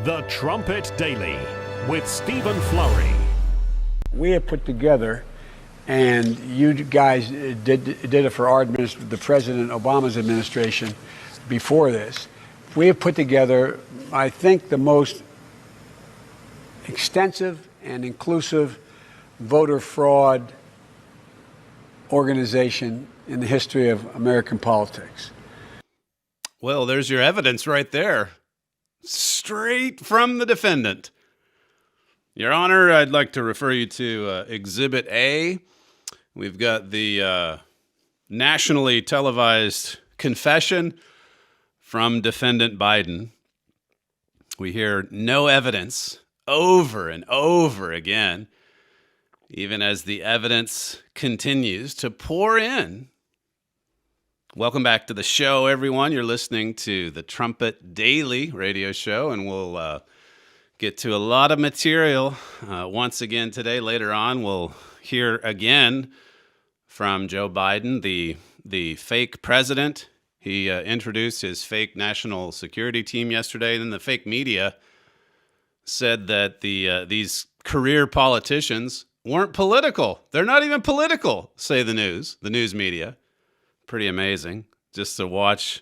The Trumpet Daily with Stephen Flurry. We have put together, and you guys did it for our administration, the President Obama's administration before this. We have put together, I think, the most extensive and inclusive voter fraud organization in the history of American politics. Well, there's your evidence right there. Straight from the defendant. Your Honor, I'd like to refer you to Exhibit A. We've got the nationally televised confession from Defendant Biden. We hear no evidence over and over again, even as the evidence continues to pour in. Welcome back to the show, everyone. You're listening to the Trumpet Daily radio show, and we'll get to a lot of material once again today. Later on, we'll hear again from Joe Biden, the fake president. He introduced his fake national security team yesterday, and then the fake media said that these career politicians weren't political. They're not even political, say the news media. Pretty amazing just to watch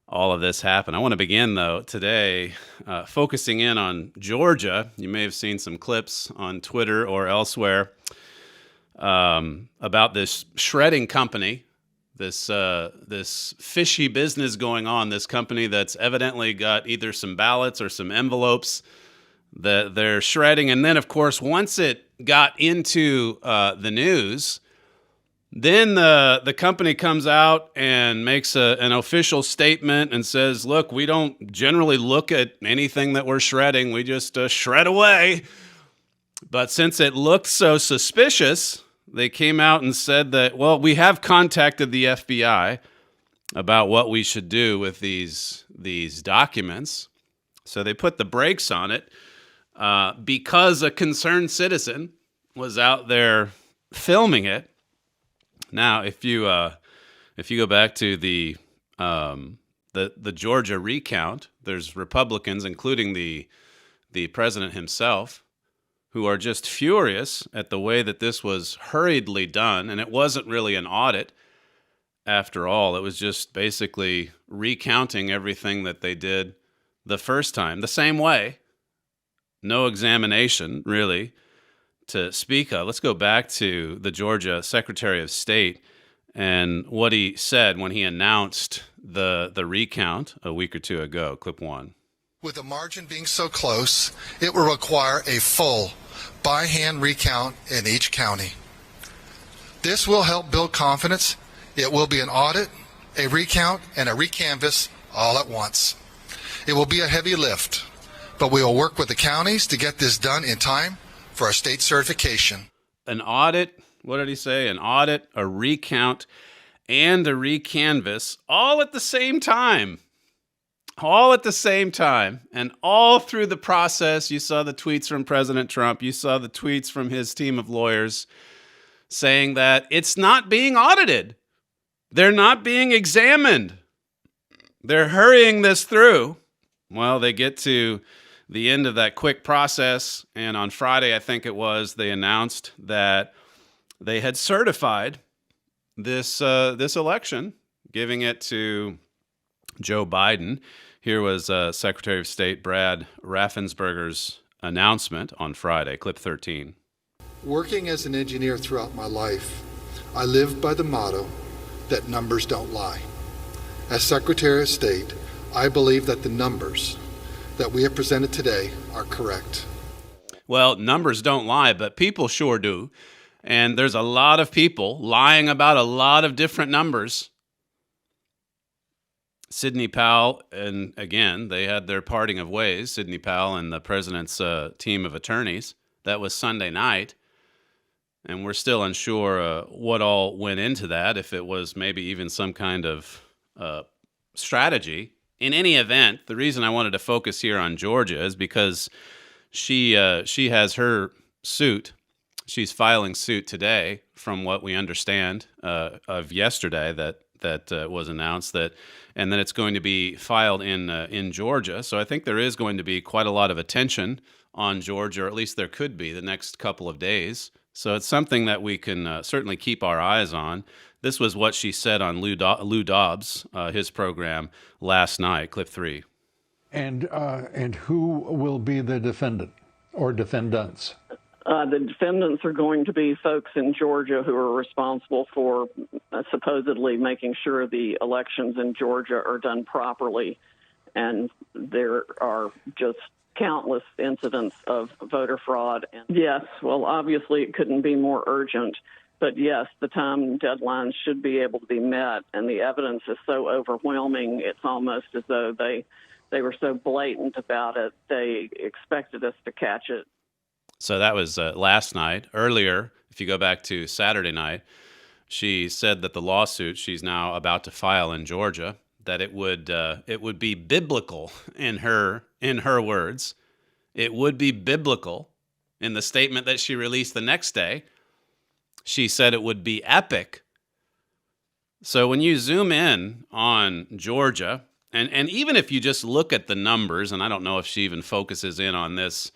all of this happen. I want to begin, though, today focusing in on Georgia. You may have seen some clips on Twitter or elsewhere about this shredding company, this fishy business going on, this company that's evidently got either some ballots or some envelopes that they're shredding. And then, of course, once it got into the news, then the company comes out and makes an official statement and says, look, we don't generally look at anything that we're shredding. We just shred away. But since it looked so suspicious, they came out and said that, well, we have contacted the FBI about what we should do with these documents. So they put the brakes on it because a concerned citizen was out there filming it. Now, if you go back to the Georgia recount, there's Republicans, including the president himself, who are just furious at the way that this was hurriedly done, and it wasn't really an audit. After all, it was just basically recounting everything that they did the first time, the same way. No examination, really, to speak of. Let's go back to the Georgia Secretary of State and what he said when he announced the recount a week or two ago. Clip 1. With the margin being so close, it will require a full by-hand recount in each county. This will help build confidence. It will be an audit, a recount, and a recanvass all at once. It will be a heavy lift, but we will work with the counties to get this done in time for our state certification. An audit, what did he say? An audit, a recount, and a recanvass all at the same time. All at the same time. And all through the process, you saw the tweets from President Trump. You saw the tweets from his team of lawyers saying that it's not being audited. They're not being examined. They're hurrying this through. Well, they get to the end of that quick process, and on Friday, I think it was, they announced that they had certified this election, giving it to Joe Biden. Here was Secretary of State Brad Raffensperger's announcement on Friday, clip 13. Working as an engineer throughout my life, I lived by the motto that numbers don't lie. As Secretary of State, I believe that the numbers that we have presented today are correct. Well, numbers don't lie, but people sure do. And there's a lot of people lying about a lot of different numbers. Sidney Powell, and again, they had their parting of ways, Sidney Powell and the president's team of attorneys. That was Sunday night. And we're still unsure what all went into that, if it was maybe even some kind of strategy. In any event, the reason I wanted to focus here on Georgia is because she has her suit. She's filing suit today, from what we understand of yesterday, that that was announced, and then it's going to be filed in Georgia. So I think there is going to be quite a lot of attention on Georgia, or at least there could be the next couple of days. So it's something that we can certainly keep our eyes on. This was what she said on Lou Dobbs, his program last night, clip 3. And who will be the defendant or defendants? The defendants are going to be folks in Georgia who are responsible for supposedly making sure the elections in Georgia are done properly. And there are just countless incidents of voter fraud. And yes, well, obviously it couldn't be more urgent. But yes, the time deadlines should be able to be met. And the evidence is so overwhelming, it's almost as though they were so blatant about it, they expected us to catch it. So that was last night. Earlier, if you go back to Saturday night, she said that the lawsuit she's now about to file in Georgia, that it would be biblical in her words. It would be biblical. In the statement that she released the next day, she said it would be epic. So when you zoom in on Georgia, and even if you just look at the numbers, and I don't know if she even focuses in on this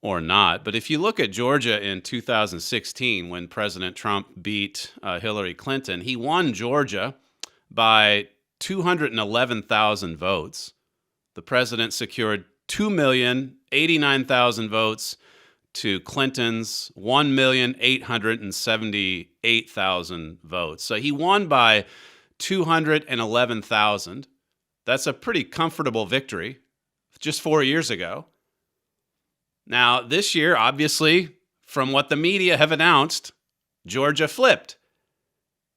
or not, but if you look at Georgia in 2016, when President Trump beat Hillary Clinton, he won Georgia by 211,000 votes. The president secured 2,089,000 votes to Clinton's 1,878,000 votes. So he won by 211,000. That's a pretty comfortable victory just 4 years ago. Now, this year, obviously, from what the media have announced, Georgia flipped.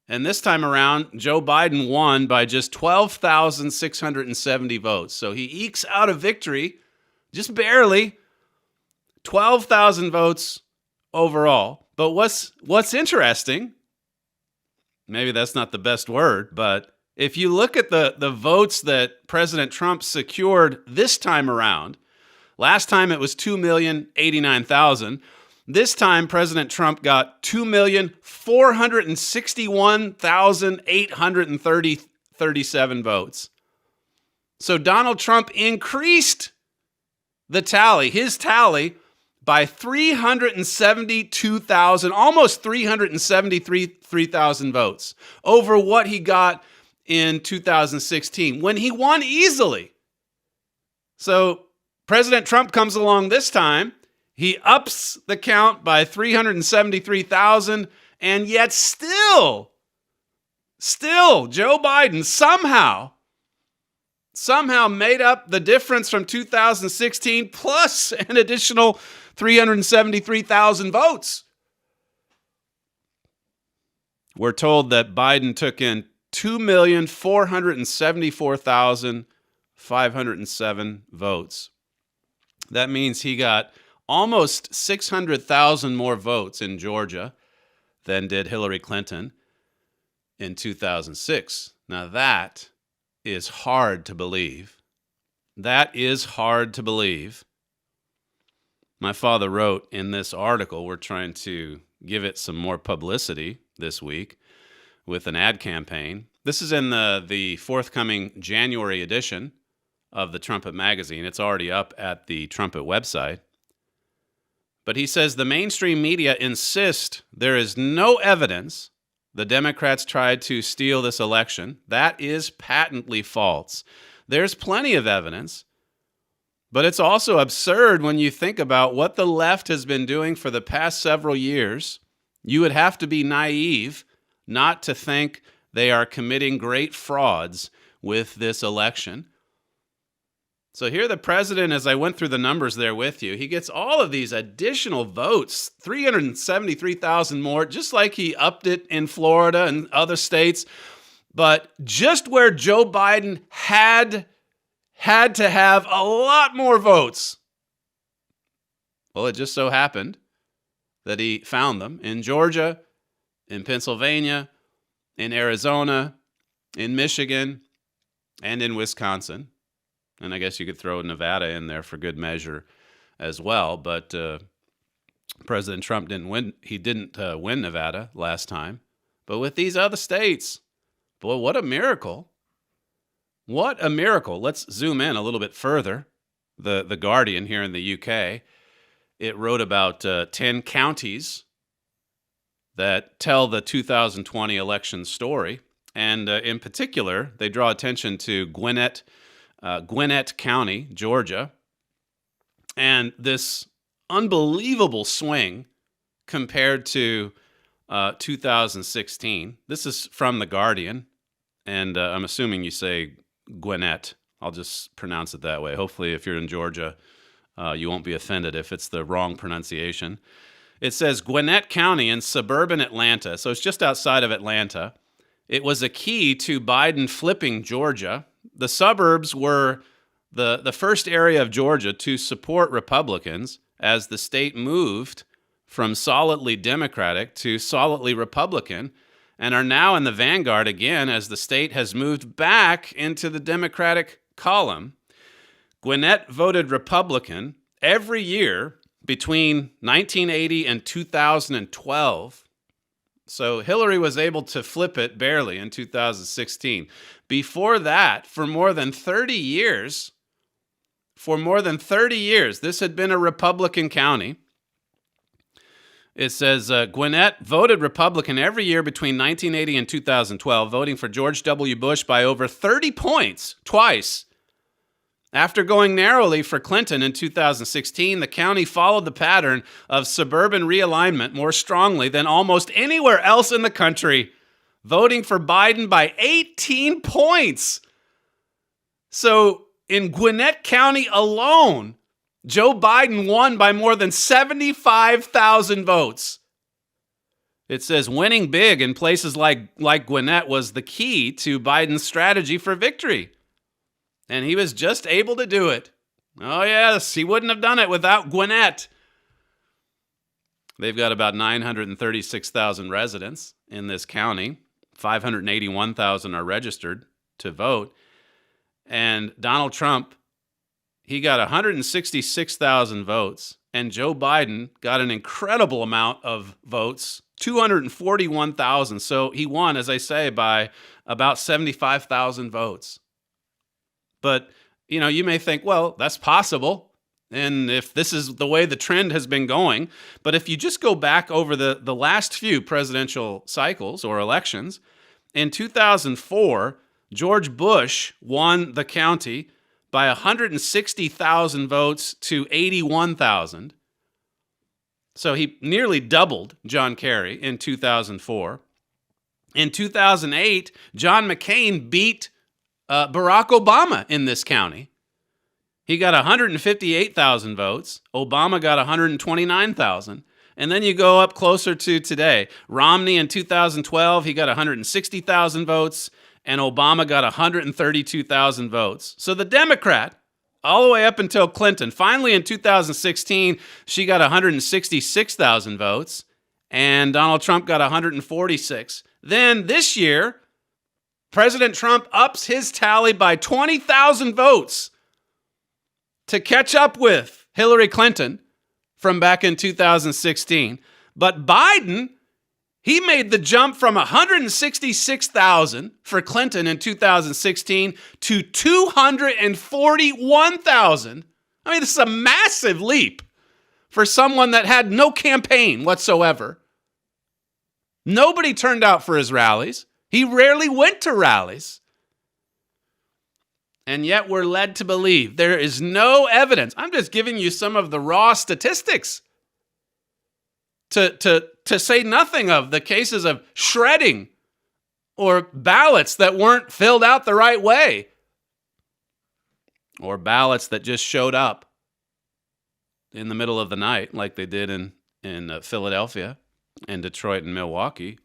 And this time around, Joe Biden won by just 12,670 votes. So he ekes out a victory, just barely, 12,000 votes overall. But what's interesting, maybe that's not the best word, but if you look at the votes that President Trump secured this time around, last time it was 2,089,000. This time President Trump got 2,461,837 votes. So Donald Trump increased the tally, his tally, by 372,000, almost 373,000 votes over what he got in 2016 when he won easily. So President Trump comes along this time, he ups the count by 373,000, and yet still Joe Biden somehow made up the difference from 2016 plus an additional 373,000 votes. We're told that Biden took in 2,474,507 votes. That means he got almost 600,000 more votes in Georgia than did Hillary Clinton in 2006. Now that is hard to believe. That is hard to believe. My father wrote in this article, we're trying to give it some more publicity this week with an ad campaign. This is in the forthcoming January edition of the Trumpet magazine. It's already up at the Trumpet website. But he says the mainstream media insist there is no evidence the Democrats tried to steal this election. That is patently false. There's plenty of evidence, but it's also absurd when you think about what the left has been doing for the past several years. You would have to be naive not to think they are committing great frauds with this election. So here the president, as I went through the numbers there with you, he gets all of these additional votes, 373,000 more, just like he upped it in Florida and other states. But just where Joe Biden had to have a lot more votes, well, it just so happened that he found them in Georgia, in Pennsylvania, in Arizona, in Michigan, and in Wisconsin. And I guess you could throw Nevada in there for good measure as well. But President Trump didn't win. He didn't win Nevada last time. But with these other states, Boy, what a miracle. What a miracle. Let's zoom in a little bit further. The Guardian here in the UK, it wrote about 10 counties that tell the 2020 election story. And in particular, they draw attention to Gwinnett County, Georgia, and this unbelievable swing compared to 2016. This is from The Guardian, and I'm assuming you say Gwinnett. I'll just pronounce it that way. Hopefully, if you're in Georgia, you won't be offended if it's the wrong pronunciation. It says Gwinnett County in suburban Atlanta, so it's just outside of Atlanta. It was a key to Biden flipping Georgia. The suburbs were the first area of Georgia to support Republicans as the state moved from solidly Democratic to solidly Republican, and are now in the vanguard again as the state has moved back into the Democratic column. Gwinnett voted Republican every year between 1980 and 2012. So Hillary was able to flip it barely in 2016. Before that, for more than 30 years, this had been a Republican county. It says Gwinnett voted Republican every year between 1980 and 2012, voting for George W. Bush by over 30 points twice. After going narrowly for Clinton in 2016, the county followed the pattern of suburban realignment more strongly than almost anywhere else in the country, voting for Biden by 18 points. So in Gwinnett County alone, Joe Biden won by more than 75,000 votes. It says winning big in places like Gwinnett was the key to Biden's strategy for victory. And he was just able to do it. Oh, yes, he wouldn't have done it without Gwinnett. They've got about 936,000 residents in this county. 581,000 are registered to vote. And Donald Trump, he got 166,000 votes. And Joe Biden got an incredible amount of votes, 241,000. So he won, as I say, by about 75,000 votes. But, you may think, well, that's possible. And if this is the way the trend has been going, but if you just go back over the last few presidential cycles or elections, in 2004, George Bush won the county by 160,000 votes to 81,000. So he nearly doubled John Kerry in 2004. In 2008, John McCain beat Barack Obama in this county. He got 158,000 votes. Obama got 129,000. And then you go up closer to today. Romney in 2012, he got 160,000 votes, and Obama got 132,000 votes. So the Democrat, all the way up until Clinton, finally in 2016, she got 166,000 votes, and Donald Trump got 146. Then this year, President Trump ups his tally by 20,000 votes to catch up with Hillary Clinton from back in 2016. But Biden, he made the jump from 166,000 for Clinton in 2016 to 241,000. I mean, this is a massive leap for someone that had no campaign whatsoever. Nobody turned out for his rallies. He rarely went to rallies. And yet we're led to believe there is no evidence. I'm just giving you some of the raw statistics. To say nothing of the cases of shredding or ballots that weren't filled out the right way, or ballots that just showed up in the middle of the night like they did in Philadelphia and Detroit and Milwaukee.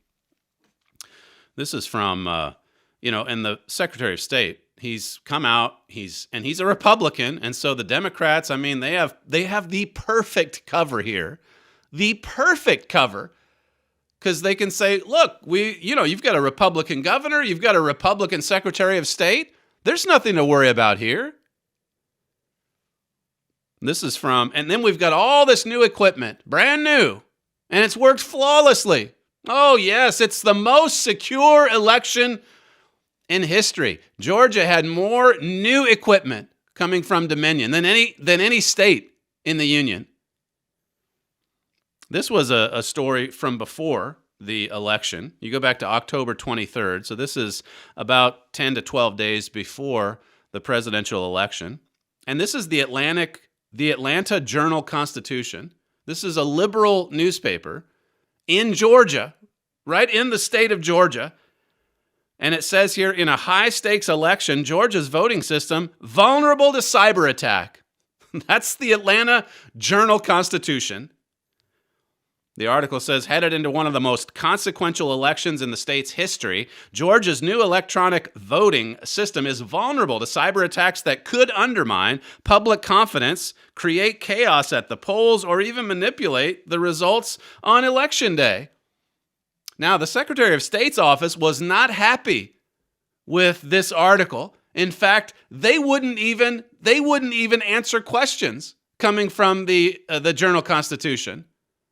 This is from, and the Secretary of State, he's come out, he's a Republican, and so the Democrats, I mean, they have the perfect cover here. The perfect cover, because they can say, look, you've got a Republican governor, you've got a Republican Secretary of State. There's nothing to worry about here. This is from, and then we've got all this new equipment, brand new, and it's worked flawlessly. Oh, yes, it's the most secure election in history. Georgia had more new equipment coming from Dominion than any state in the Union. This was a story from before the election. You go back to October 23rd, so this is about 10 to 12 days before the presidential election. And this is the Atlanta Journal-Constitution. This is a liberal newspaper in Georgia, right in the state of Georgia. And it says here, in a high-stakes election, Georgia's voting system vulnerable to cyber attack. That's the Atlanta Journal-Constitution. The article says, headed into one of the most consequential elections in the state's history, Georgia's new electronic voting system is vulnerable to cyber attacks that could undermine public confidence, create chaos at the polls, or even manipulate the results on Election Day. Now, the Secretary of State's office was not happy with this article. In fact, they wouldn't even answer questions coming from the Journal-Constitution.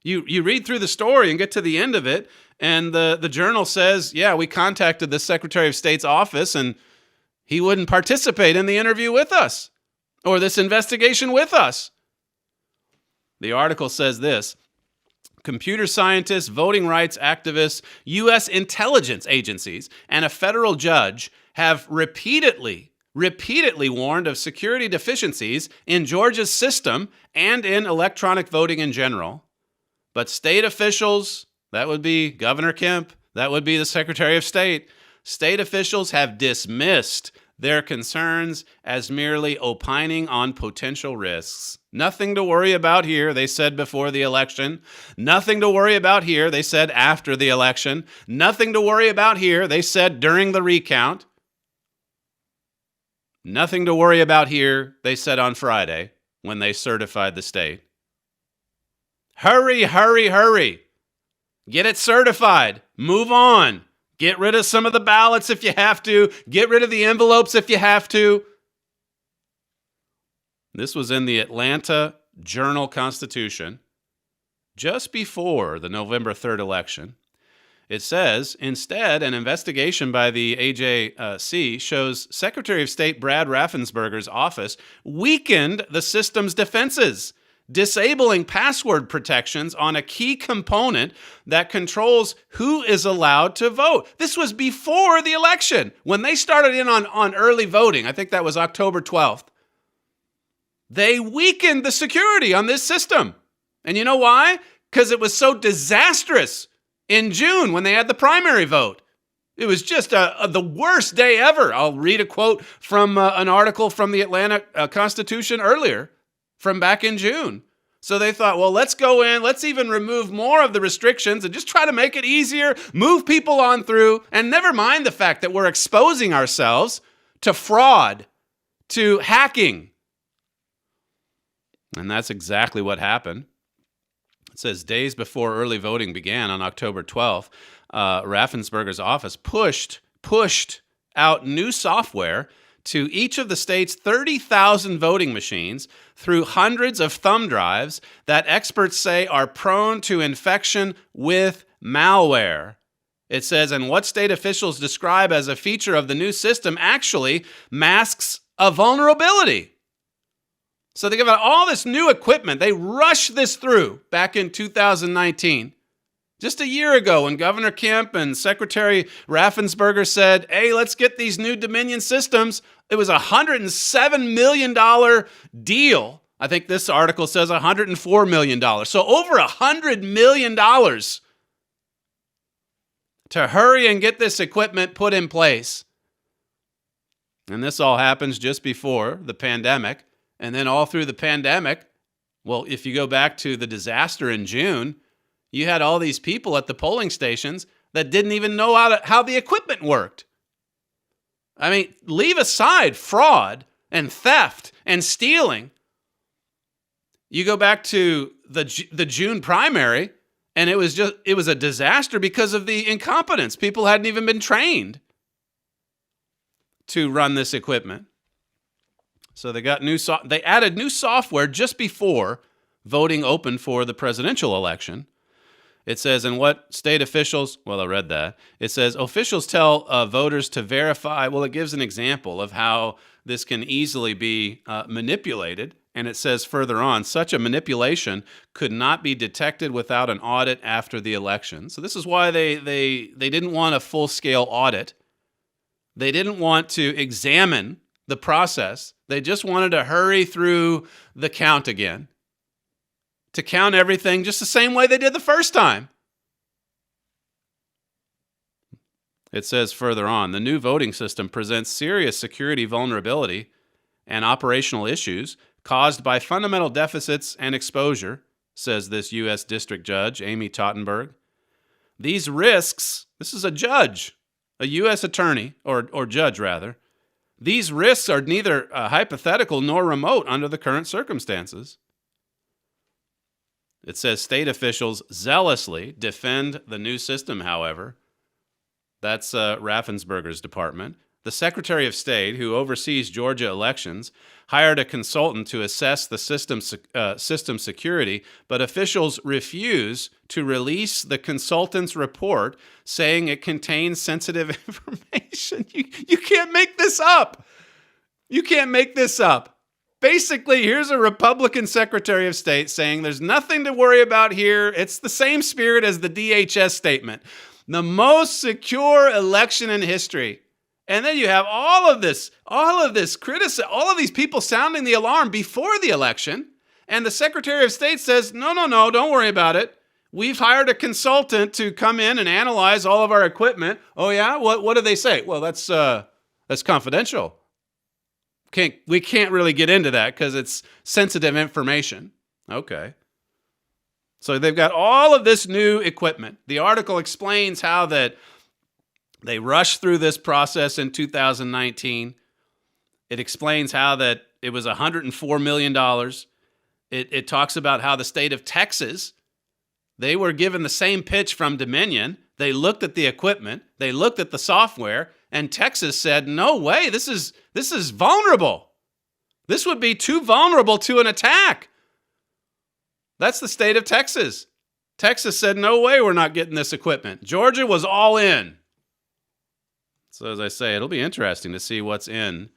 You read through the story and get to the end of it, and the Journal says, yeah, we contacted the Secretary of State's office, and he wouldn't participate in the interview with us or this investigation with us. The article says this: computer scientists, voting rights activists, U.S. intelligence agencies, and a federal judge have repeatedly warned of security deficiencies in Georgia's system and in electronic voting in general. But state officials, that would be Governor Kemp, that would be the Secretary of State, state officials have dismissed their concerns as merely opining on potential risks. Nothing to worry about here, they said before the election. Nothing to worry about here, they said after the election. Nothing to worry about here, they said during the recount. Nothing to worry about here, they said on Friday when they certified the state. Hurry, hurry, hurry. Get it certified. Move on. Get rid of some of the ballots if you have to. Get rid of the envelopes if you have to. This was in the Atlanta Journal-Constitution just before the November 3rd election. It says, instead, an investigation by the AJC shows Secretary of State Brad Raffensperger's office weakened the system's defenses, disabling password protections on a key component that controls who is allowed to vote. This was before the election, when they started in on early voting. I think that was October 12th. They weakened the security on this system. And you know why? Because it was so disastrous in June when they had the primary vote. It was just the worst day ever. I'll read a quote from an article from the Atlanta Constitution earlier, from back in June. So they thought, well, let's go in, let's even remove more of the restrictions and just try to make it easier, move people on through, and never mind the fact that we're exposing ourselves to fraud, to hacking. And that's exactly what happened. It says days before early voting began on October 12th, Raffensperger's office pushed out new software to each of the state's 30,000 voting machines through hundreds of thumb drives that experts say are prone to infection with malware. It says, and what state officials describe as a feature of the new system actually masks a vulnerability. So they give out all this new equipment. They rushed this through back in 2019. Just a year ago when Governor Kemp and Secretary Raffensperger said, hey, let's get these new Dominion systems. It was a $107 million deal. I think this article says $104 million. So over $100 million to hurry and get this equipment put in place. And this all happens just before the pandemic. And then all through the pandemic, well, if you go back to the disaster in June, you had all these people at the polling stations that didn't even know how the equipment worked. I mean, leave aside fraud and theft and stealing. You go back to the June primary, and it was a disaster because of the incompetence. People hadn't even been trained to run this equipment. So they added new software just before voting opened for the presidential election. It says, and what state officials, well, I read that. It says, officials tell voters to verify. Well, it gives an example of how this can easily be manipulated. And it says further on, such a manipulation could not be detected without an audit after the election. So this is why they didn't want a full-scale audit. They didn't want to examine the process. They just wanted to hurry through the count again, to count everything just the same way they did the first time. It says further on, the new voting system presents serious security vulnerability and operational issues caused by fundamental deficits and exposure, says this U.S. District Judge, Amy Tottenberg. These risks, this is a judge, a U.S. attorney, or judge rather, these risks are neither hypothetical nor remote under the current circumstances. It says state officials zealously defend the new system, however. That's Raffensperger's department. The Secretary of State, who oversees Georgia elections, hired a consultant to assess the system security, but officials refuse to release the consultant's report, saying it contains sensitive information. You can't make this up. You can't make this up. Basically, here's a Republican Secretary of State saying there's nothing to worry about here. It's the same spirit as the DHS statement. The most secure election in history. And then you have all of this criticism, all of these people sounding the alarm before the election. And the Secretary of State says, no, don't worry about it. We've hired a consultant to come in and analyze all of our equipment. Oh yeah? What do they say? Well, that's confidential. We can't really get into that because it's sensitive information. Okay. So they've got all of this new equipment. The article explains how that they rushed through this process in 2019. It explains how that it was $104 million. It talks about how the state of Texas, they were given the same pitch from Dominion. They looked at the equipment. They looked at the software. And Texas said, no way, this is vulnerable. This would be too vulnerable to an attack. That's the state of Texas. Texas said, no way, we're not getting this equipment. Georgia was all in. So as I say, it'll be interesting to see what's in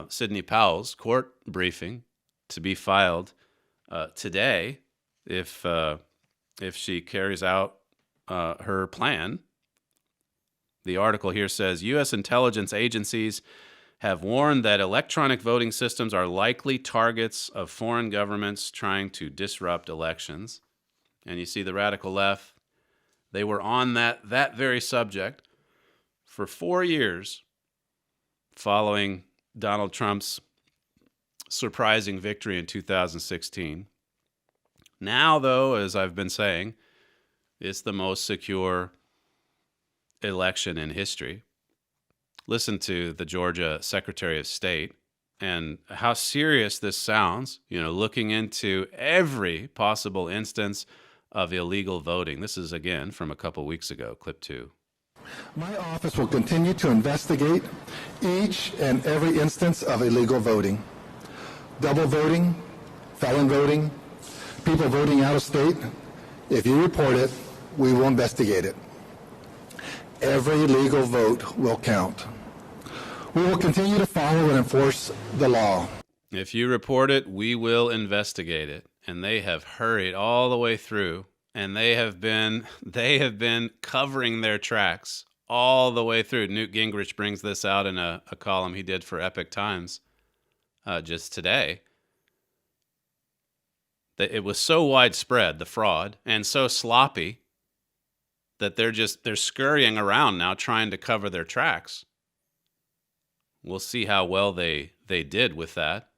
Sidney Powell's court briefing to be filed today if she carries out her plan. The article here says, U.S. intelligence agencies have warned that electronic voting systems are likely targets of foreign governments trying to disrupt elections. And you see the radical left, they were on that very subject for 4 years following Donald Trump's surprising victory in 2016. Now, though, as I've been saying, it's the most secure election in history. Listen to the Georgia Secretary of State and how serious this sounds, looking into every possible instance of illegal voting. This is, again, from a couple weeks ago, clip 2. My office will continue to investigate each and every instance of illegal voting. Double voting, felon voting, people voting out of state. If you report it, we will investigate it. Every legal vote will count. We will continue to follow and enforce the law. If you report it, we will investigate it. And they have hurried all the way through, and they have been covering their tracks all the way through. Newt Gingrich brings this out in a column he did for Epoch Times just today. That it was so widespread, the fraud, and so sloppy that they're scurrying around now trying to cover their tracks. We'll see how well they did with that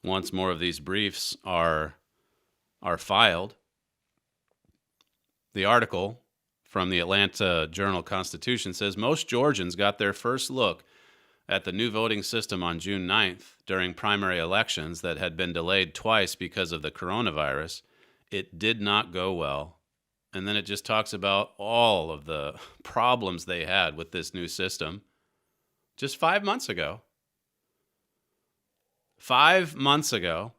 once more of these briefs are filed. The article from the Atlanta Journal-Constitution says most Georgians got their first look at the new voting system on June 9th during primary elections that had been delayed twice because of the coronavirus. It did not go well. And then it just talks about all of the problems they had with this new system just 5 months ago. 5 months ago,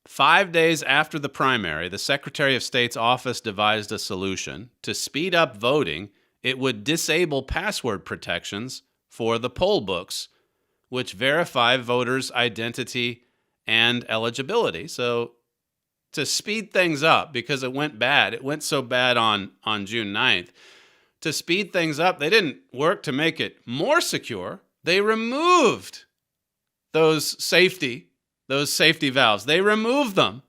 5 days after the primary, the Secretary of State's office devised a solution. To speed up voting, it would disable password protections for the poll books, which verify voters' identity and eligibility. So to speed things up, because it went bad, it went so bad on June 9th, to speed things up, they didn't work to make it more secure. They removed those safety valves. They removed them.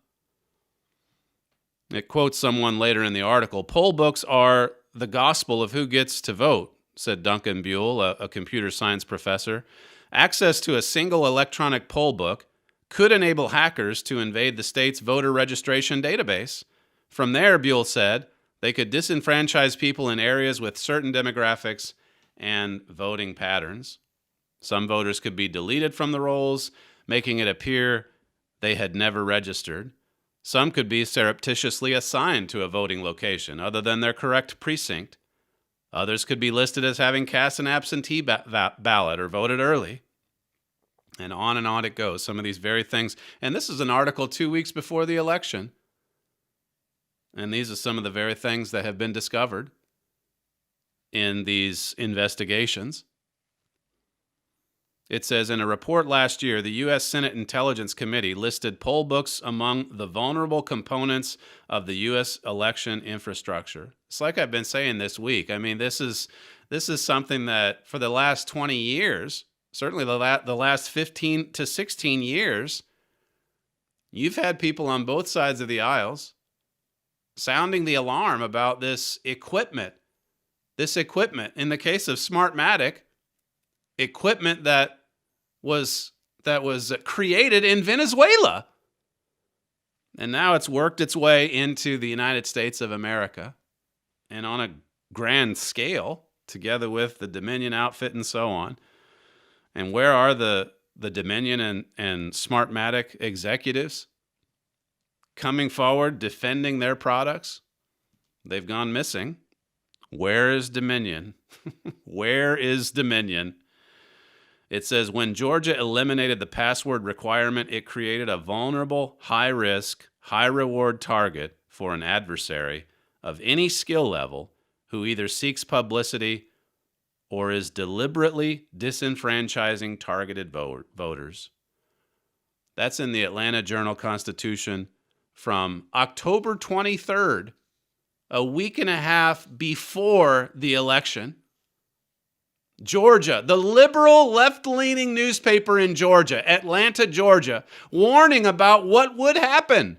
It quotes someone later in the article, "Poll books are the gospel of who gets to vote," said Duncan Buell, a computer science professor. "Access to a single electronic poll book could enable hackers to invade the state's voter registration database. From there," Buell said, "they could disenfranchise people in areas with certain demographics and voting patterns. Some voters could be deleted from the rolls, making it appear they had never registered. Some could be surreptitiously assigned to a voting location other than their correct precinct. Others could be listed as having cast an absentee ballot or voted early." And on it goes, some of these very things. And this is an article 2 weeks before the election. And these are some of the very things that have been discovered in these investigations. It says, in a report last year, the U.S. Senate Intelligence Committee listed poll books among the vulnerable components of the U.S. election infrastructure. It's like I've been saying this week. I mean, this is something that for the last 20 years, certainly the last 15 to 16 years, you've had people on both sides of the aisles sounding the alarm about this equipment. This equipment, in the case of Smartmatic, equipment that was created in Venezuela. And now it's worked its way into the United States of America, and on a grand scale, together with the Dominion outfit and so on. And where are the Dominion and Smartmatic executives coming forward, defending their products? They've gone missing. Where is Dominion? Where is Dominion? It says, when Georgia eliminated the password requirement, it created a vulnerable, high-risk, high-reward target for an adversary of any skill level who either seeks publicity or is deliberately disenfranchising targeted voters. That's in the Atlanta Journal-Constitution from October 23rd, a week and a half before the election. Georgia, the liberal left-leaning newspaper in Georgia, Atlanta, Georgia, warning about what would happen.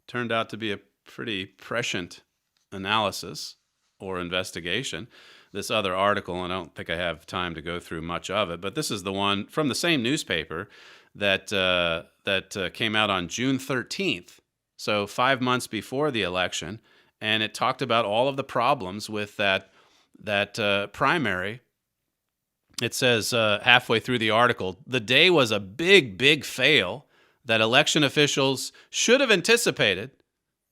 Turned out to be a pretty prescient analysis or investigation. This other article, and I don't think I have time to go through much of it, but this is the one from the same newspaper that came out on June 13th, so 5 months before the election, and it talked about all of the problems with that primary. It says halfway through the article, the day was a big fail that election officials should have anticipated,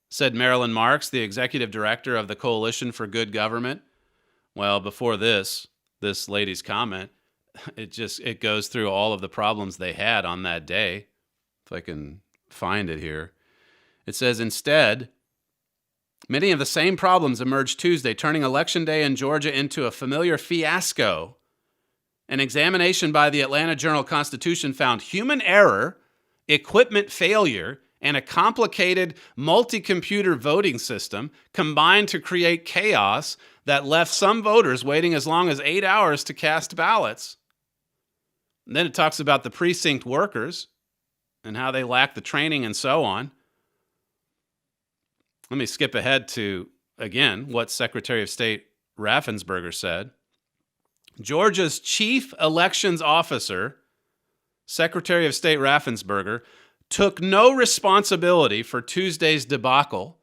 said Marilyn Marks, the executive director of the Coalition for Good Government. Well, before this lady's comment, it goes through all of the problems they had on that day. If I can find it here. It says, instead, many of the same problems emerged Tuesday, turning Election Day in Georgia into a familiar fiasco. An examination by the Atlanta Journal-Constitution found human error, equipment failure, and a complicated multi-computer voting system combined to create chaos that left some voters waiting as long as 8 hours to cast ballots. And then it talks about the precinct workers and how they lack the training and so on. Let me skip ahead to, again, what Secretary of State Raffensperger said. Georgia's chief elections officer, Secretary of State Raffensperger, took no responsibility for Tuesday's debacle.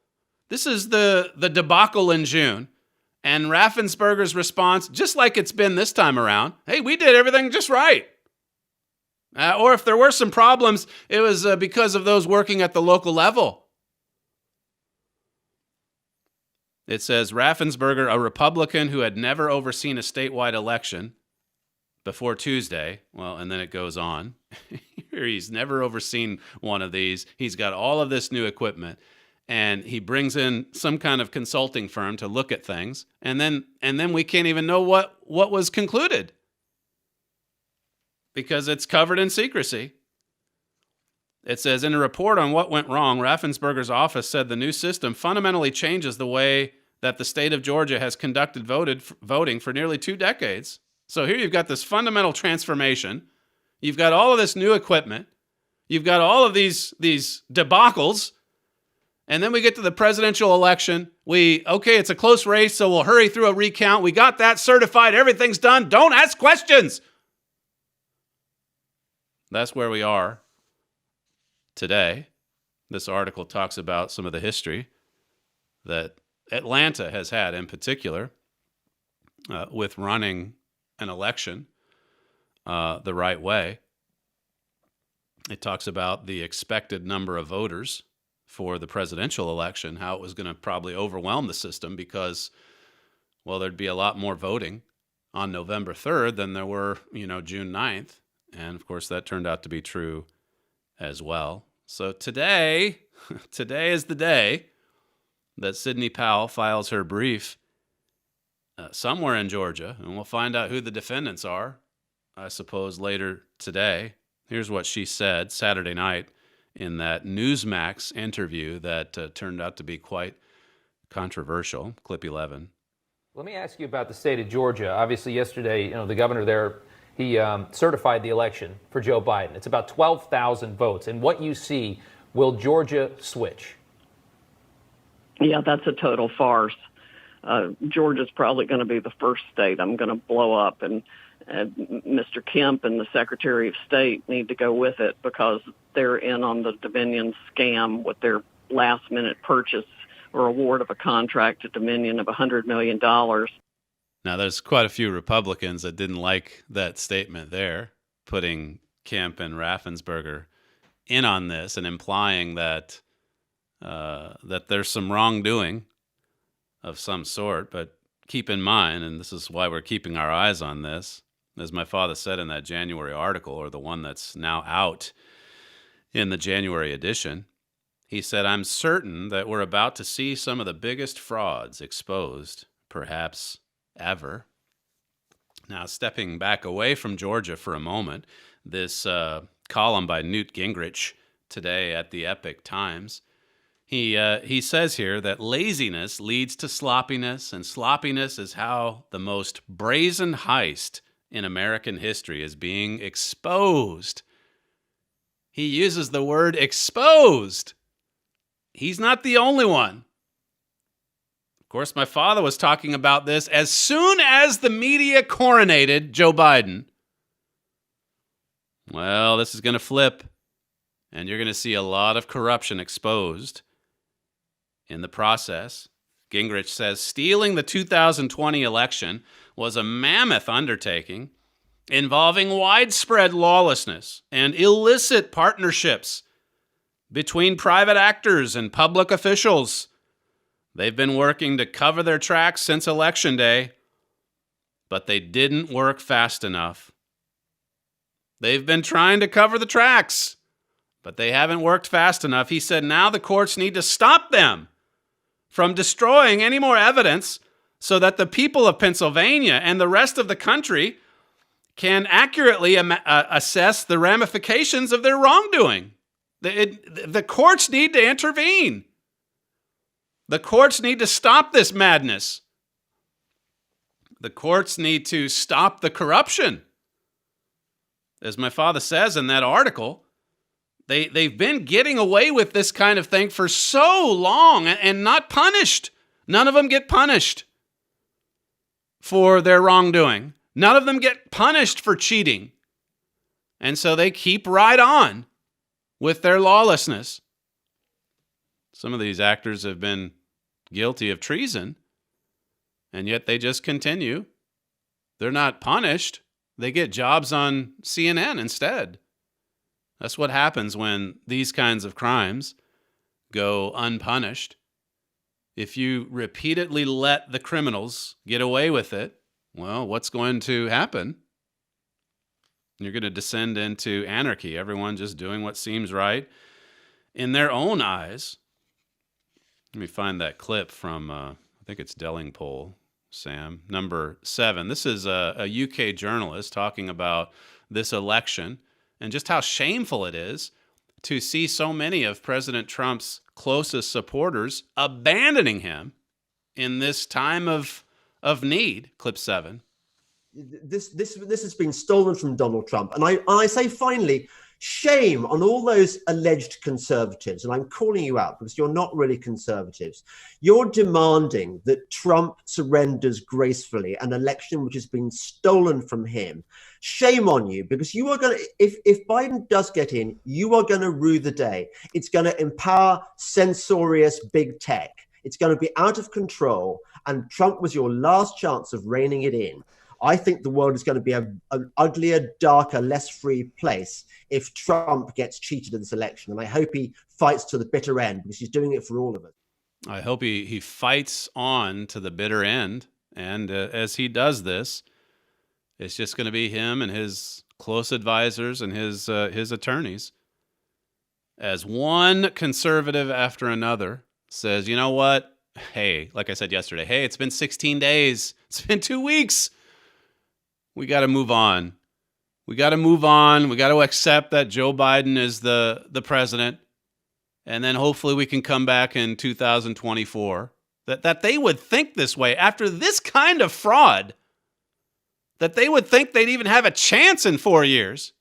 This is the debacle in June. And Raffensperger's response, just like it's been this time around, hey, we did everything just right. Or if there were some problems, it was because of those working at the local level. It says Raffensperger, a Republican who had never overseen a statewide election, before Tuesday. Well, and then it goes on. He's never overseen one of these. He's got all of this new equipment, and he brings in some kind of consulting firm to look at things, and then we can't even know what was concluded because it's covered in secrecy. It says, in a report on what went wrong, Raffensperger's office said the new system fundamentally changes the way that the state of Georgia has conducted voting for nearly 2 decades. So here you've got this fundamental transformation. You've got all of this new equipment. You've got all of these debacles. And then we get to the presidential election. It's a close race, so we'll hurry through a recount. We got that certified. Everything's done. Don't ask questions. That's where we are today. This article talks about some of the history that Atlanta has had in particular with running an election the right way. It talks about the expected number of voters for the presidential election, how it was going to probably overwhelm the system because, well, there'd be a lot more voting on November 3rd than there were, June 9th. And of course, that turned out to be true as well. So today is the day that Sidney Powell files her brief somewhere in Georgia, and we'll find out who the defendants are, I suppose, later today. Here's what she said Saturday night in that Newsmax interview that turned out to be quite controversial. Clip 11. Let me ask you about the state of Georgia. Obviously, yesterday, the governor there, he certified the election for Joe Biden. It's about 12,000 votes. And what you see, will Georgia switch? Yeah, that's a total farce. Georgia's probably going to be the first state I'm going to blow up, and Mr. Kemp and the Secretary of State need to go with it because they're in on the Dominion scam with their last-minute purchase or award of a contract to Dominion of $100 million. Now, there's quite a few Republicans that didn't like that statement there, putting Kemp and Raffensperger in on this and implying that there's some wrongdoing of some sort. But keep in mind, and this is why we're keeping our eyes on this, as my father said in that January article, or the one that's now out in the January edition, he said, I'm certain that we're about to see some of the biggest frauds exposed, perhaps ever. Now, stepping back away from Georgia for a moment, this column by Newt Gingrich today at the Epoch Times, he says here that laziness leads to sloppiness, and sloppiness is how the most brazen heist in American history is being exposed. He uses the word exposed. He's not the only one. Of course, my father was talking about this as soon as the media coronated Joe Biden. Well, this is going to flip, and you're going to see a lot of corruption exposed in the process. Gingrich says stealing the 2020 election was a mammoth undertaking involving widespread lawlessness and illicit partnerships between private actors and public officials. They've been working to cover their tracks since Election Day, but they didn't work fast enough. They've been trying to cover the tracks, but they haven't worked fast enough. He said now the courts need to stop them from destroying any more evidence so that the people of Pennsylvania and the rest of the country can accurately assess the ramifications of their wrongdoing. The courts need to intervene. The courts need to stop this madness. The courts need to stop the corruption. As my father says in that article, they've been getting away with this kind of thing for so long and not punished. None of them get punished for their wrongdoing. None of them get punished for cheating. And so they keep right on with their lawlessness. Some of these actors have been guilty of treason, and yet they just continue. They're not punished. They get jobs on CNN instead. That's what happens when these kinds of crimes go unpunished. If you repeatedly let the criminals get away with it, well, what's going to happen? You're going to descend into anarchy, everyone just doing what seems right in their own eyes. Let me find that clip from, I think it's Dellingpole, Sam, number 7. This is a UK journalist talking about this election and just how shameful it is to see so many of President Trump's closest supporters abandoning him in this time of need. Clip 7. This has been stolen from Donald Trump. And I say finally, shame on all those alleged conservatives. And I'm calling you out because you're not really conservatives. You're demanding that Trump surrenders gracefully an election which has been stolen from him. Shame on you, because you are going to, if Biden does get in, you are going to rue the day. It's going to empower censorious big tech. It's going to be out of control. And Trump was your last chance of reining it in. I think the world is going to be an uglier, darker, less free place if Trump gets cheated in this election. And I hope he fights to the bitter end, because he's doing it for all of us. I hope he fights on to the bitter end. And as he does this, it's just going to be him and his close advisors and his attorneys, as one conservative after another says, you know what? Hey, like I said yesterday, hey, it's been 16 days. It's been 2 weeks. We got to move on. We got to move on. We got to accept that Joe Biden is the president. And then hopefully we can come back in 2024. That they would think this way after this kind of fraud, that they would think they'd even have a chance in 4 years.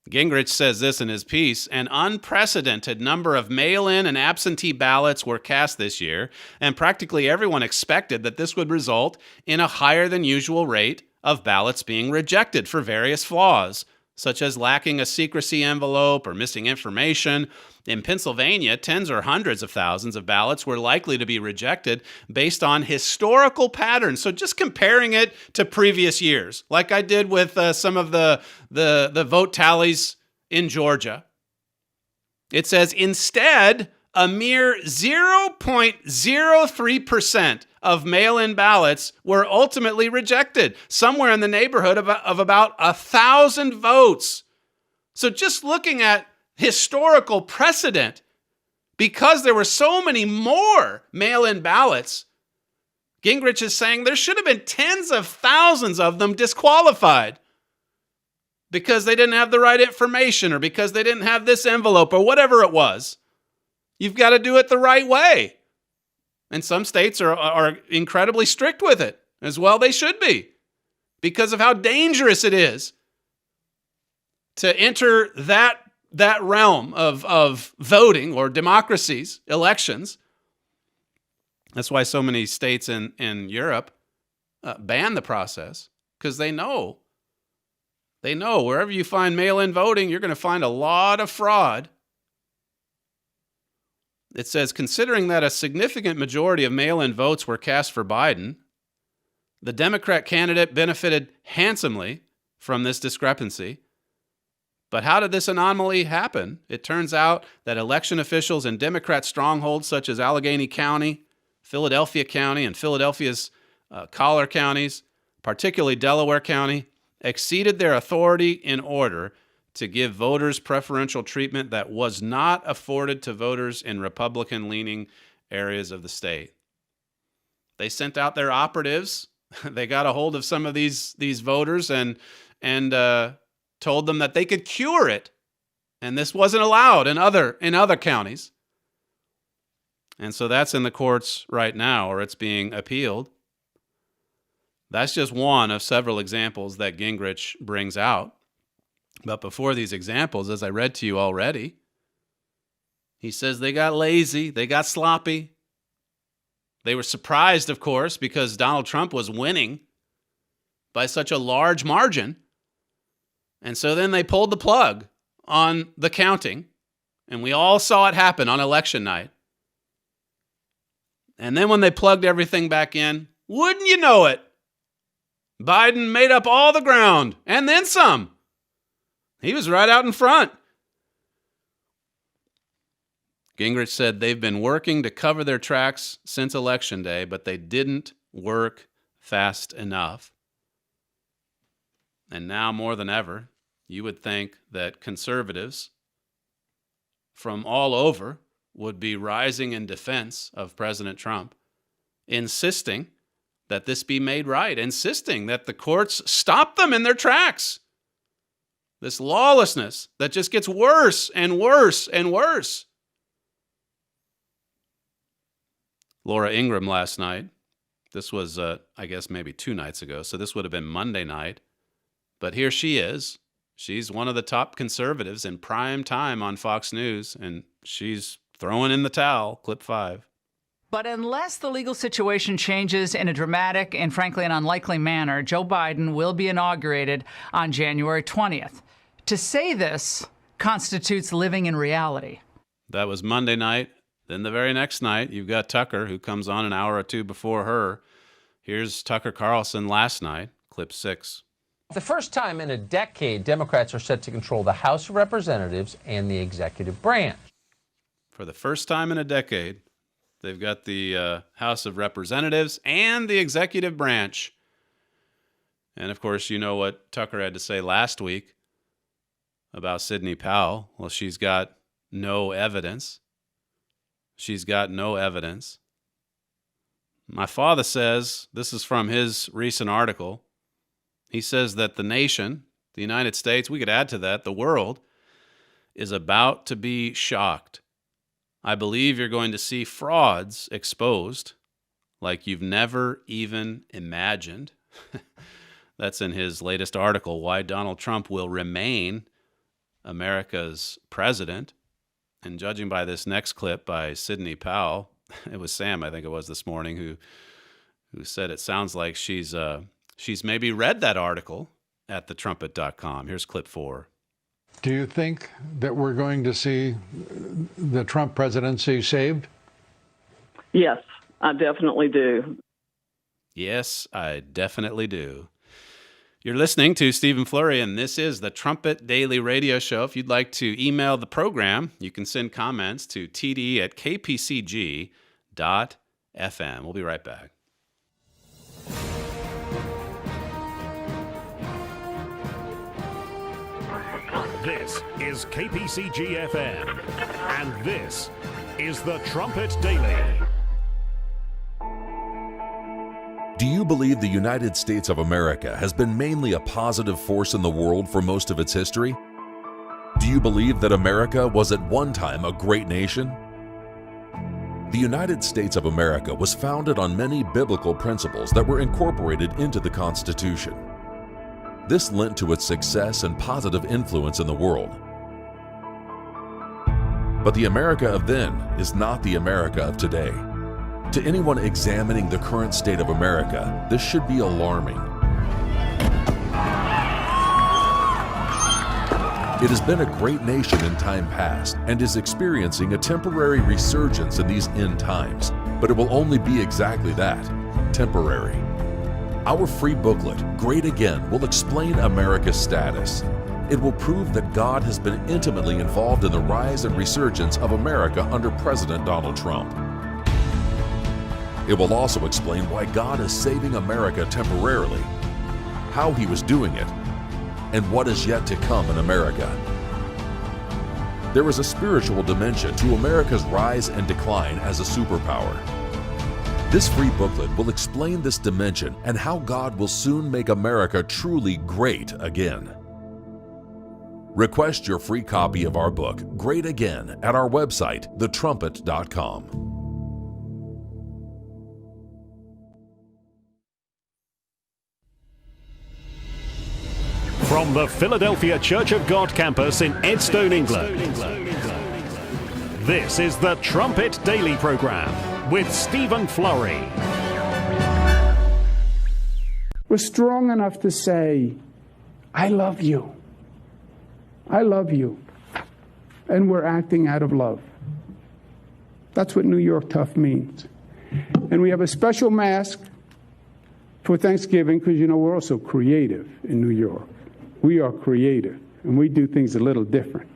Gingrich says this in his piece: an unprecedented number of mail-in and absentee ballots were cast this year, and practically everyone expected that this would result in a higher than usual rate of ballots being rejected for various flaws, such as lacking a secrecy envelope or missing information. In Pennsylvania, tens or hundreds of thousands of ballots were likely to be rejected based on historical patterns. So just comparing it to previous years, like I did with some of the vote tallies in Georgia. It says instead, a mere 0.03% of mail-in ballots were ultimately rejected, somewhere in the neighborhood of about 1,000 votes. So just looking at historical precedent, because there were so many more mail-in ballots, Gingrich is saying there should have been tens of thousands of them disqualified because they didn't have the right information or because they didn't have this envelope or whatever it was. You've got to do it the right way. And some states are incredibly strict with it, as well they should be, because of how dangerous it is to enter that realm of voting or democracies, elections. That's why so many states in Europe ban the process, because they know wherever you find mail-in voting, you're going to find a lot of fraud. It says, considering that a significant majority of mail-in votes were cast for Biden, the Democrat candidate benefited handsomely from this discrepancy. But how did this anomaly happen? It turns out that election officials in Democrat strongholds such as Allegheny County, Philadelphia County, and Philadelphia's collar counties, particularly Delaware County, exceeded their authority in order to give voters preferential treatment that was not afforded to voters in Republican-leaning areas of the state. They sent out their operatives. They got a hold of some of these voters and told them that they could cure it, and this wasn't allowed in other counties. And so that's in the courts right now, or it's being appealed. That's just one of several examples that Gingrich brings out. But before these examples, as I read to you already, he says they got lazy, they got sloppy. They were surprised, of course, because Donald Trump was winning by such a large margin. And so then they pulled the plug on the counting, and we all saw it happen on election night. And then when they plugged everything back in, wouldn't you know it, Biden made up all the ground and then some. He was right out in front. Gingrich said they've been working to cover their tracks since Election Day, but they didn't work fast enough. And now more than ever, you would think that conservatives from all over would be rising in defense of President Trump, insisting that this be made right, insisting that the courts stop them in their tracks. This lawlessness that just gets worse and worse and worse. Laura Ingraham last night, this was, I guess, maybe 2 nights ago, so this would have been Monday night. But here she is. She's one of the top conservatives in prime time on Fox News, and she's throwing in the towel. Clip 5. But unless the legal situation changes in a dramatic and frankly an unlikely manner, Joe Biden will be inaugurated on January 20th. To say this constitutes living in reality. That was Monday night. Then the very next night, you've got Tucker, who comes on an hour or two before her. Here's Tucker Carlson last night, clip 6. The first time in a decade, Democrats are set to control the House of Representatives and the executive branch. For the first time in a decade, they've got the House of Representatives and the executive branch. And of course, you know what Tucker had to say last week about Sidney Powell. Well, she's got no evidence. She's got no evidence. My father says, this is from his recent article, he says that the nation, the United States, we could add to that, the world, is about to be shocked. I believe you're going to see frauds exposed like you've never even imagined. That's in his latest article, Why Donald Trump Will Remain America's President. And judging by this next clip by Sidney Powell, it was Sam, I think it was this morning, who said it sounds like she's maybe read that article at thetrumpet.com. Here's clip 4. Do you think that we're going to see the Trump presidency saved? Yes, I definitely do. Yes, I definitely do. You're listening to Stephen Flurry, and this is the Trumpet Daily Radio Show. If you'd like to email the program, you can send comments to td@kpcg.fm. We'll be right back. This is KPCG-FM, and this is the Trumpet Daily. Do you believe the United States of America has been mainly a positive force in the world for most of its history? Do you believe that America was at one time a great nation? The United States of America was founded on many biblical principles that were incorporated into the Constitution. This lent to its success and positive influence in the world. But the America of then is not the America of today. To anyone examining the current state of America, this should be alarming. It has been a great nation in time past and is experiencing a temporary resurgence in these end times, but it will only be exactly that, temporary. Our free booklet, Great Again, will explain America's status. It will prove that God has been intimately involved in the rise and resurgence of America under President Donald Trump. It will also explain why God is saving America temporarily, how he was doing it, and what is yet to come in America. There is a spiritual dimension to America's rise and decline as a superpower. This free booklet will explain this dimension and how God will soon make America truly great again. Request your free copy of our book, Great Again, at our website, thetrumpet.com. From the Philadelphia Church of God campus in Edstone, England, this is the Trumpet Daily Program with Stephen Flurry. We're strong enough to say, I love you. I love you. And we're acting out of love. That's what New York tough means. And we have a special mask for Thanksgiving because, you know, we're also creative in New York. We are creative, and we do things a little different.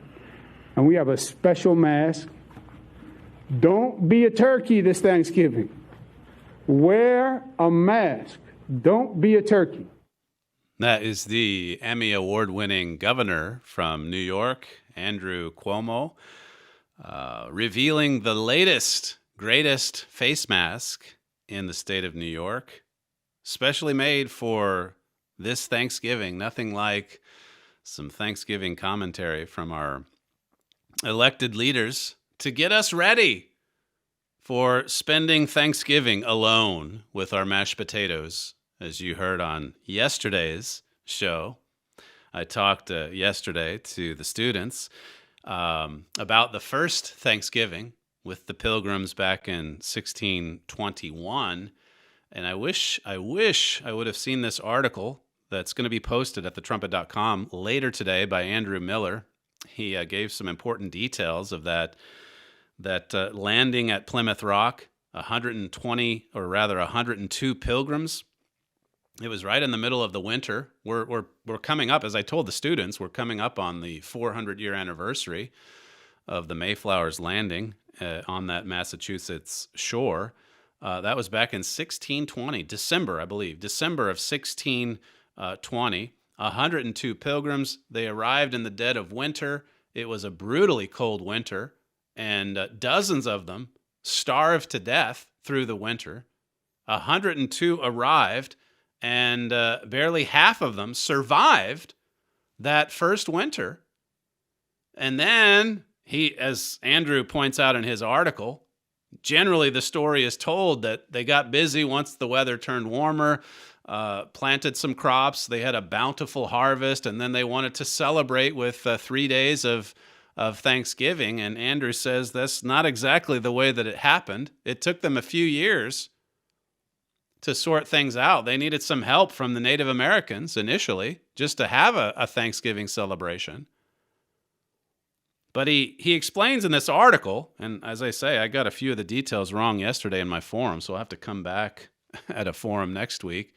And we have a special mask. Don't be a turkey this Thanksgiving. Wear a mask. Don't be a turkey. That is the Emmy Award-winning governor from New York, Andrew Cuomo, revealing the latest, greatest face mask in the state of New York, specially made for this Thanksgiving. Nothing like some Thanksgiving commentary from our elected leaders to get us ready for spending Thanksgiving alone with our mashed potatoes. As you heard on yesterday's show, I talked yesterday to the students about the first Thanksgiving with the Pilgrims back in 1621. And I wish I would have seen this article that's going to be posted at thetrumpet.com later today by Andrew Miller. He gave some important details of that landing at Plymouth Rock, 102 pilgrims. It was right in the middle of the winter. We're coming up, as I told the students, we're coming up on the 400-year anniversary of the Mayflower's landing on that Massachusetts shore. That was back in 1620, December, I believe, December of 1620. 102 pilgrims. They arrived in the dead of winter. It was a brutally cold winter, and dozens of them starved to death through the winter. 102 arrived, and barely half of them survived that first winter. And then as Andrew points out in his article, generally the story is told that they got busy once the weather turned warmer, planted some crops, they had a bountiful harvest, and then they wanted to celebrate with 3 days of Thanksgiving. And Andrew says that's not exactly the way that it happened. It took them a few years to sort things out. They needed some help from the Native Americans initially just to have a Thanksgiving celebration. But he explains in this article, and as I say, I got a few of the details wrong yesterday in my forum, so I'll have to come back at a forum next week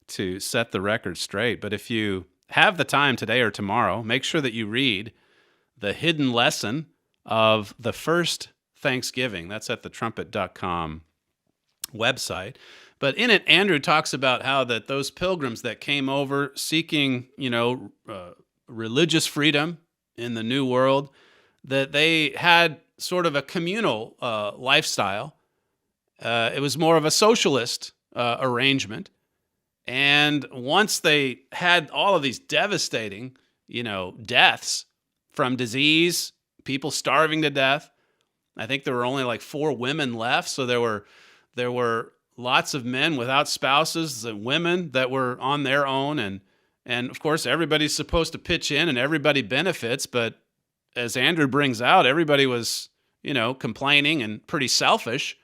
to set the record straight. But if you have the time today or tomorrow, make sure that you read the hidden lesson of the first Thanksgiving. That's at thetrumpet.com website. But in it, Andrew talks about how that those pilgrims that came over seeking, religious freedom in the New World, that they had sort of a communal lifestyle. It was more of a socialist arrangement. And once they had all of these devastating, deaths from disease, people starving to death, I think there were only like 4 women left. So there were lots of men without spouses and women that were on their own. And of course, everybody's supposed to pitch in and everybody benefits. But as Andrew brings out, everybody was, complaining and pretty selfish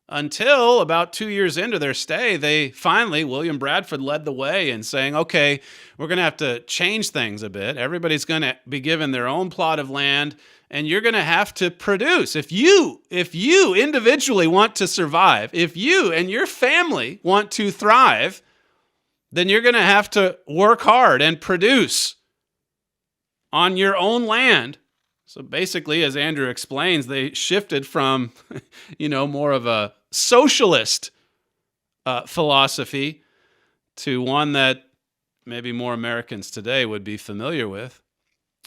until about 2 years into their stay. They finally, William Bradford led the way in saying, okay, we're going to have to change things a bit. Everybody's going to be given their own plot of land, and you're going to have to produce. If you individually want to survive, if you and your family want to thrive, then you're going to have to work hard and produce on your own land. So basically, as Andrew explains, they shifted from, more of a socialist philosophy to one that maybe more Americans today would be familiar with,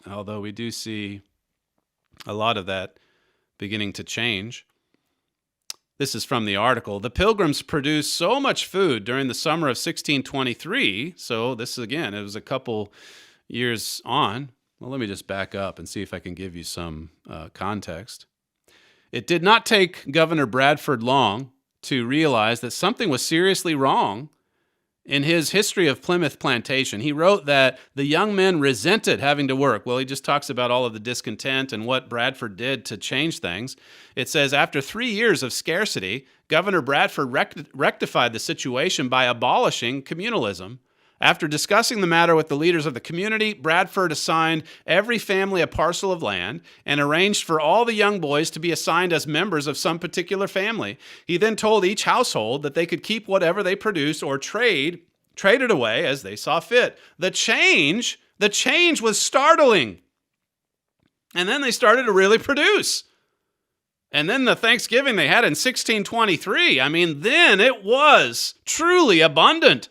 although we do see a lot of that beginning to change. This is from the article. The Pilgrims produced so much food during the summer of 1623. So this, again, it was a couple years on. Well, let me just back up and see if I can give you some context. It did not take Governor Bradford long to realize that something was seriously wrong in his history of Plymouth Plantation. He wrote that the young men resented having to work. Well, he just talks about all of the discontent and what Bradford did to change things. It says, after 3 years of scarcity, Governor Bradford rectified the situation by abolishing communalism. After discussing the matter with the leaders of the community, Bradford assigned every family a parcel of land and arranged for all the young boys to be assigned as members of some particular family. He then told each household that they could keep whatever they produced or trade it away as they saw fit. The change was startling. And then they started to really produce. And then the Thanksgiving they had in 1623, then it was truly abundant.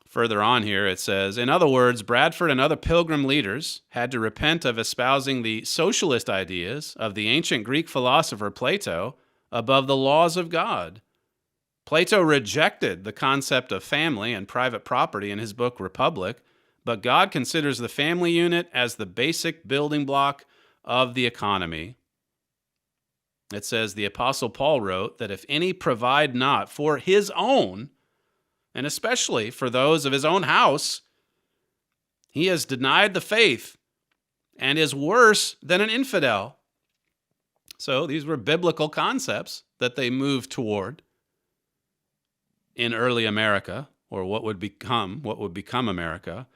Further on here, it says, in other words, Bradford and other Pilgrim leaders had to repent of espousing the socialist ideas of the ancient Greek philosopher Plato above the laws of God. Plato rejected the concept of family and private property in his book Republic, but God considers the family unit as the basic building block of the economy. It says, the Apostle Paul wrote that if any provide not for his own, and especially for those of his own house, he has denied the faith and is worse than an infidel. So these were biblical concepts that they moved toward in early America, or what would become America.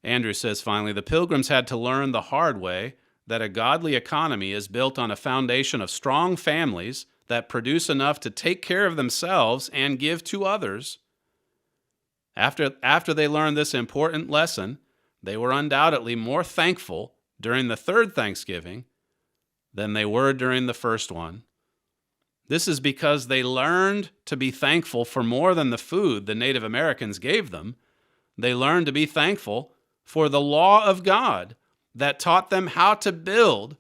Andrew says, finally, the Pilgrims had to learn the hard way that a godly economy is built on a foundation of strong families that produce enough to take care of themselves and give to others. After they learned this important lesson, they were undoubtedly more thankful during the third Thanksgiving than they were during the first one. This is because they learned to be thankful for more than the food the Native Americans gave them. They learned to be thankful for the law of God that taught them how to build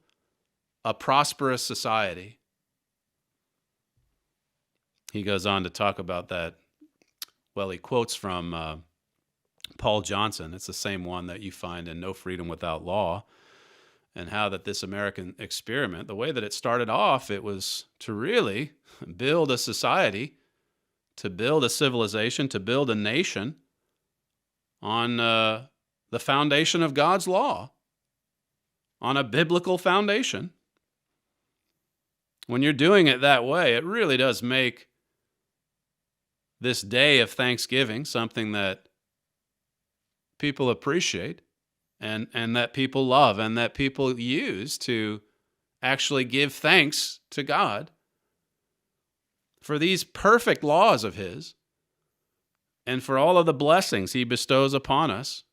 a prosperous society. He goes on to talk about that. Well, he quotes from Paul Johnson. It's the same one that you find in No Freedom Without Law, and how that this American experiment, the way that it started off, it was to really build a society, to build a civilization, to build a nation on the foundation of God's law, on a biblical foundation. When you're doing it that way, it really does make this day of Thanksgiving something that people appreciate and that people love and that people use to actually give thanks to God for these perfect laws of His and for all of the blessings He bestows upon us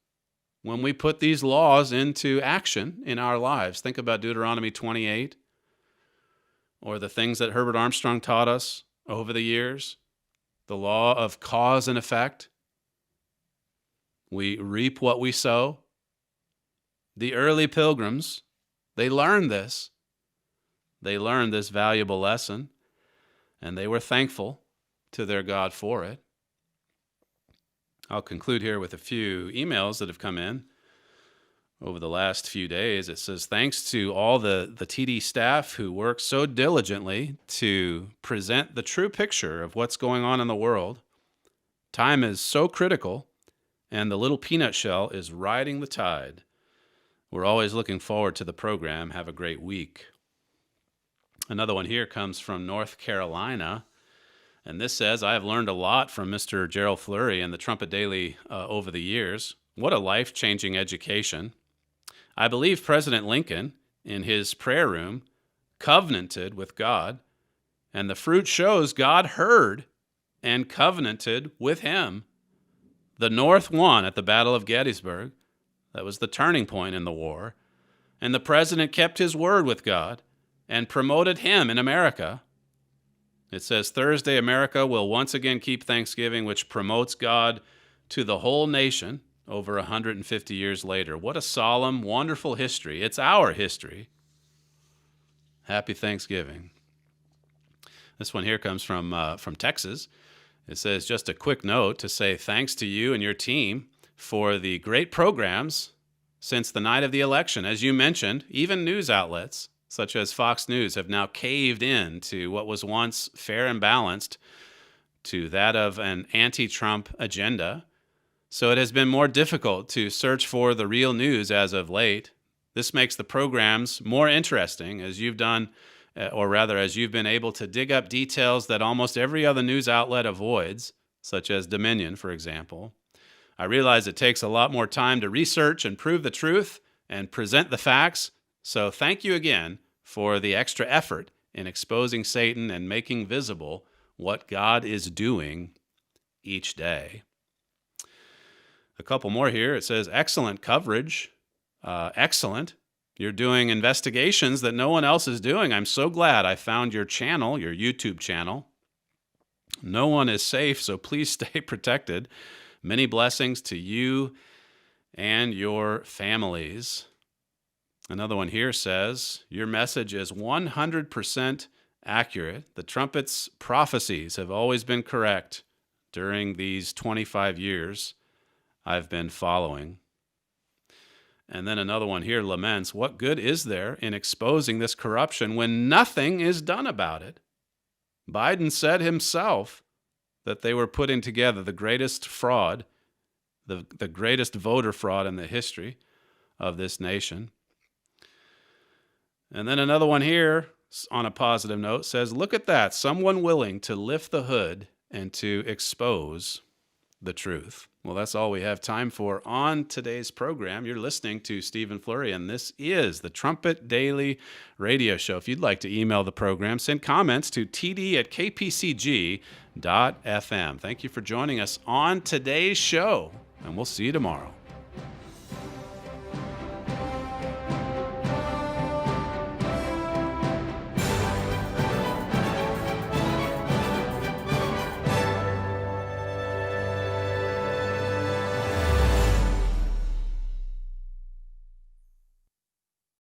when we put these laws into action in our lives. Think about Deuteronomy 28, or the things that Herbert Armstrong taught us over the years. The law of cause and effect. We reap what we sow. The early Pilgrims, they learned this. They learned this valuable lesson, and they were thankful to their God for it. I'll conclude here with a few emails that have come in over the last few days. It says, thanks to all the TD staff who work so diligently to present the true picture of what's going on in the world. Time is so critical, and the little peanut shell is riding the tide. We're always looking forward to the program. Have a great week. Another one here comes from North Carolina, and this says, I have learned a lot from Mr. Gerald Fleury and the Trumpet Daily over the years. What a life-changing education. I believe President Lincoln, in his prayer room, covenanted with God, and the fruit shows God heard and covenanted with him. The North won at the Battle of Gettysburg. That was the turning point in the war. And the president kept his word with God and promoted him in America. It says, Thursday, America will once again keep Thanksgiving, which promotes God to the whole nation over 150 years later. What a solemn, wonderful history. It's our history. Happy Thanksgiving. This one here comes from Texas. It says, just a quick note to say thanks to you and your team for the great programs since the night of the election. As you mentioned, even news outlets such as Fox News have now caved in to what was once fair and balanced to that of an anti-Trump agenda. So it has been more difficult to search for the real news as of late. This makes the programs more interesting as you've done, or rather as you've been able to dig up details that almost every other news outlet avoids, such as Dominion, for example. I realize it takes a lot more time to research and prove the truth and present the facts, so thank you again for the extra effort in exposing Satan and making visible what God is doing each day. A couple more here. It says, excellent coverage. Excellent. You're doing investigations that no one else is doing. I'm so glad I found your channel, your YouTube channel. No one is safe, so please stay protected. Many blessings to you and your families. Another one here says, your message is 100% accurate. The trumpet's prophecies have always been correct during these 25 years I've been following. And then another one here laments, what good is there in exposing this corruption when nothing is done about it? Biden said himself that they were putting together the greatest fraud, the greatest voter fraud in the history of this nation. And then another one here, on a positive note, says, look at that, someone willing to lift the hood and to expose the truth. Well, that's all we have time for on today's program. You're listening to Stephen Flurry, and this is the Trumpet Daily Radio Show. If you'd like to email the program, send comments to td@kpcg.fm. Thank you for joining us on today's show, and we'll see you tomorrow.